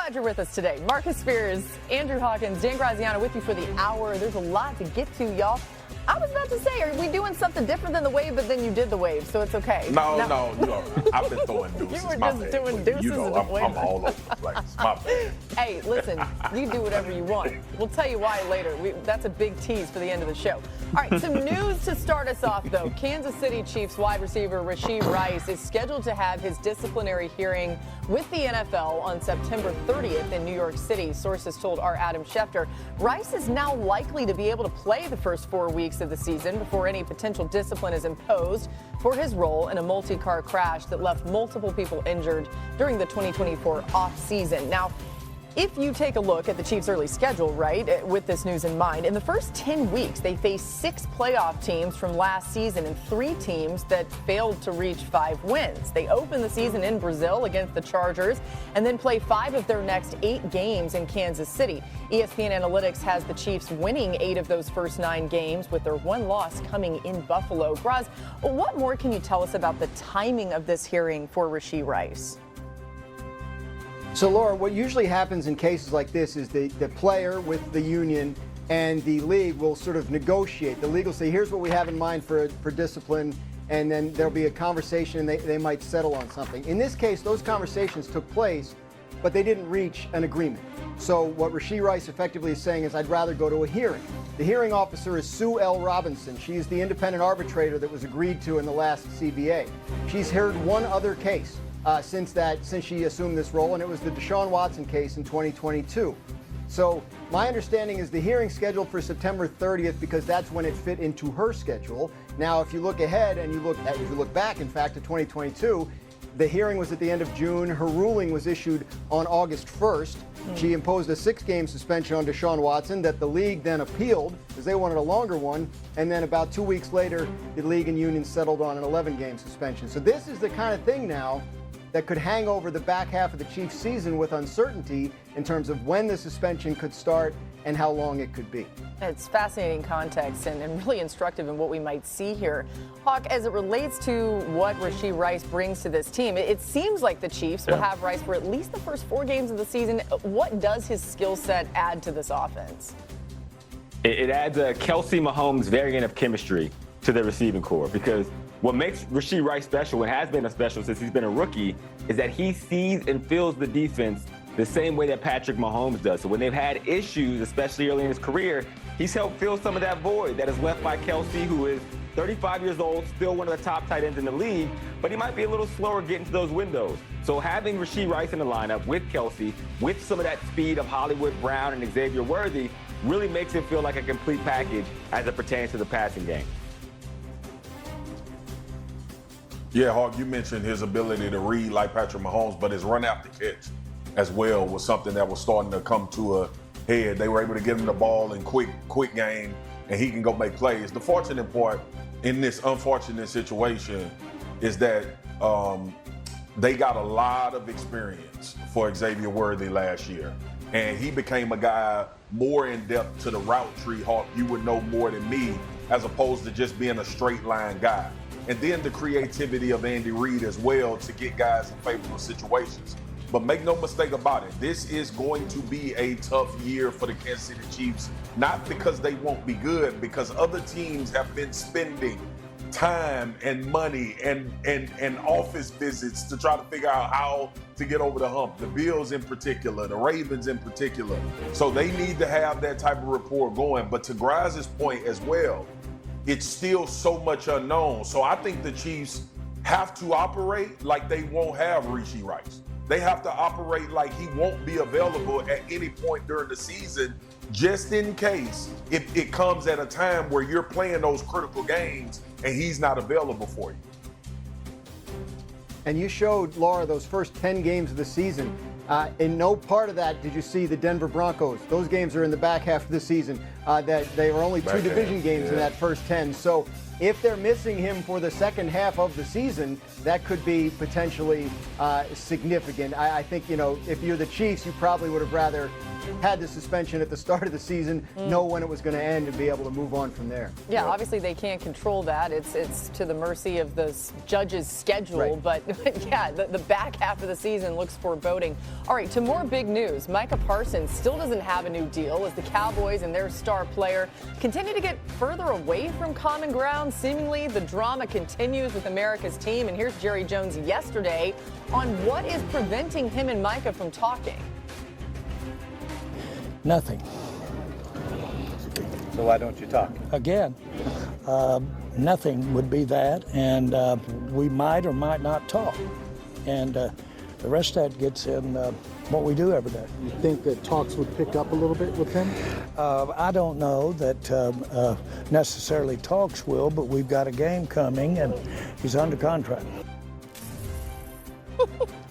Glad you're with us today. Marcus Spears, Andrew Hawkins, Dan Graziano with you for the hour. There's a lot to get to, y'all. I was about to say, are we doing something different than the wave, but then you did the wave, so it's okay. No. I've been throwing deuces. You were just doing deuces. You know, I'm all over the place. My bad. Hey, listen, you do whatever you want. We'll tell you why later. That's a big tease for the end of the show. All right, some news to start us off, though. Kansas City Chiefs wide receiver Rashee Rice is scheduled to have his disciplinary hearing with the NFL on September 30th in New York City, sources told our Adam Schefter. Rice is now likely to be able to play the first 4 weeks of the season before any potential discipline is imposed for his role in a multi-car crash that left multiple people injured during the 2024 offseason. Now, if you take a look at the Chiefs' early schedule, right, with this news in mind, in the first 10 weeks, they faced 6 playoff teams from last season and 3 teams that failed to reach 5 wins. They opened the season in Brazil against the Chargers and then play 5 of their next 8 games in Kansas City. ESPN Analytics has the Chiefs winning 8 of those first 9 games, with their 1 loss coming in Buffalo. Graz, what more can you tell us about the timing of this hearing for Rashee Rice? So, Laura, what usually happens in cases like this is the player with the union and the league will sort of negotiate. The league will say, here's what we have in mind for discipline, and then there'll be a conversation and they might settle on something. In this case, those conversations took place, but they didn't reach an agreement. So what Rashee Rice effectively is saying is, I'd rather go to a hearing. The hearing officer is Sue L. Robinson. She's the independent arbitrator that was agreed to in the last CBA. She's heard one other case since she assumed this role, and it was the Deshaun Watson case in 2022. So my understanding is the hearing scheduled for September 30th because that's when it fit into her schedule. Now, if you look ahead and if you look back, in fact, to 2022, the hearing was at the end of June. Her ruling was issued on August 1st. She imposed a 6-game suspension on Deshaun Watson that the league then appealed because they wanted a longer one. And then about 2 weeks later, the league and union settled on an 11-game suspension. So this is the kind of thing now that could hang over the back half of the Chiefs season with uncertainty in terms of when the suspension could start and how long it could be. It's fascinating context and really instructive in what we might see here. Hawk, as it relates to what Rashee Rice brings to this team, it seems like the Chiefs will have Rice for at least the first 4 games of the season. What does his skill set add to this offense? It adds a Kelsey Mahomes variant of chemistry to the receiving core, because what makes Rashee Rice special, and has been a special since he's been a rookie, is that he sees and feels the defense the same way that Patrick Mahomes does. So when they've had issues, especially early in his career, he's helped fill some of that void that is left by Kelsey, who is 35 years old, still one of the top tight ends in the league, but he might be a little slower getting to those windows. So having Rashee Rice in the lineup with Kelsey, with some of that speed of Hollywood Brown and Xavier Worthy, really makes it feel like a complete package as it pertains to the passing game. Yeah, Hawk, you mentioned his ability to read like Patrick Mahomes, but his run after catch as well was something that was starting to come to a head. They were able to get him the ball in quick game, and he can go make plays. The fortunate part in this unfortunate situation is that they got a lot of experience for Xavier Worthy last year, and he became a guy more in depth to the route tree. Hawk, you would know more than me, as opposed to just being a straight line guy. And then the creativity of Andy Reid as well to get guys in favorable situations. But make no mistake about it, this is going to be a tough year for the Kansas City Chiefs, not because they won't be good, because other teams have been spending time and money and office visits to try to figure out how to get over the hump. The Bills in particular, the Ravens in particular. So they need to have that type of rapport going. But to Graz's point as well, it's still so much unknown. So I think the Chiefs have to operate like they won't have Rashee Rice. They have to operate like he won't be available at any point during the season, just in case if it comes at a time where you're playing those critical games and he's not available for you. And you showed, Laura, those first 10 games of the season. In no part of that did you see the Denver Broncos. Those games are in the back half of the season. That they were only 2 division games in that first 10. So if they're missing him for the second half of the season, that could be potentially significant. I think, if you're the Chiefs, you probably would have rather had the suspension at the start of the season, know when it was going to end, and be able to move on from there. Yeah, obviously they can't control that. It's to the mercy of the judge's schedule. Right. But yeah, the back half of the season looks foreboding. All right, to more big news. Micah Parsons still doesn't have a new deal as the Cowboys and their star player continue to get further away from common ground. Seemingly, the drama continues with America's team. And here's Jerry Jones yesterday on what is preventing him and Micah from talking. Nothing. So why don't you talk? Again, nothing would be that, and we might or might not talk. And the rest of that gets in what we do every day. You think that talks would pick up a little bit with him? I don't know that necessarily talks will, but we've got a game coming, and he's under contract.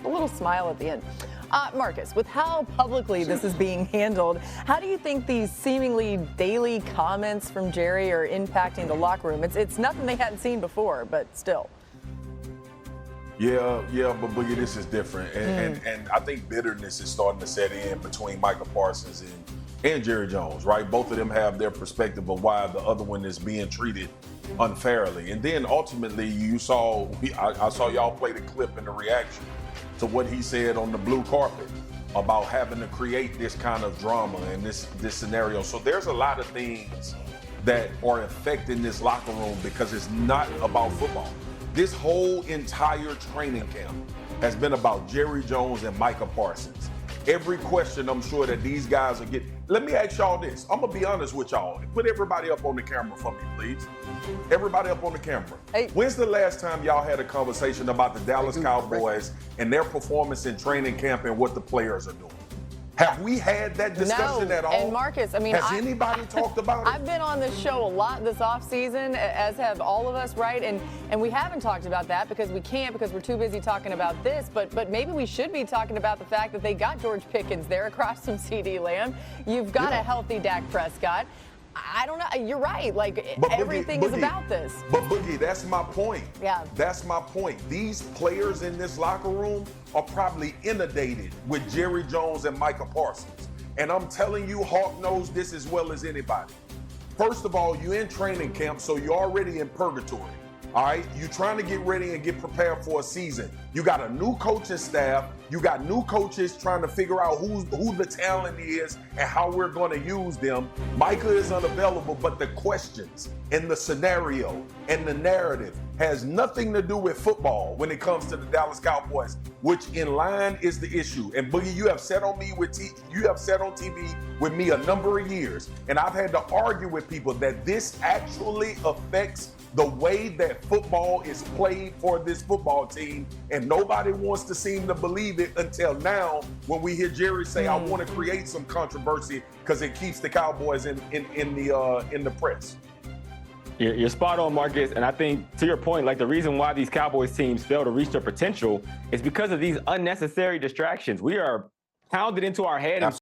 A little smile at the end. Marcus, with how publicly this is being handled, how do you think these seemingly daily comments from Jerry are impacting the locker room? It's nothing they hadn't seen before, but still. Yeah, but Boogie, this is different. And I think bitterness is starting to set in between Micah Parsons and Jerry Jones, right? Both of them have their perspective of why the other one is being treated unfairly. And then ultimately I saw y'all play the clip and the reaction to what he said on the blue carpet about having to create this kind of drama and this scenario. So there's a lot of things that are affecting this locker room because it's not about football. This whole entire training camp has been about Jerry Jones and Micah Parsons. Every question I'm sure that these guys are getting. Let me ask y'all this. I'm going to be honest with y'all. Put everybody up on the camera for me, please. Everybody up on the camera. Hey. When's the last time y'all had a conversation about the Dallas Cowboys and their performance in training camp and what the players are doing? Have we had that discussion at all? And Marcus, I mean, has anybody talked about it? I've been on this show a lot this offseason, as have all of us, right? And we haven't talked about that because we can't, because we're too busy talking about this. But maybe we should be talking about the fact that they got George Pickens there across from CD Lamb. You've got a healthy Dak Prescott. I don't know. You're right. Like, but everything Boogie, is about this. But Boogie, that's my point. Yeah. That's my point. These players in this locker room are probably inundated with Jerry Jones and Micah Parsons. And I'm telling you, Hawk knows this as well as anybody. First of all, you're in training camp, so you're already in purgatory. All right, you're trying to get ready and get prepared for a season. You got a new coaching staff. You got new coaches trying to figure out who the talent is and how we're going to use them. Micah is unavailable, but the questions and the scenario and the narrative has nothing to do with football when it comes to the Dallas Cowboys, which in line is the issue. And Boogie, you have said on TV with me a number of years, and I've had to argue with people that this actually affects the way that football is played for this football team, and nobody wants to seem to believe it until now when we hear Jerry say, I want to create some controversy because it keeps the Cowboys in the press. You're spot on, Marcus. And I think, to your point, like the reason why these Cowboys teams fail to reach their potential is because of these unnecessary distractions. We are pounded into our head.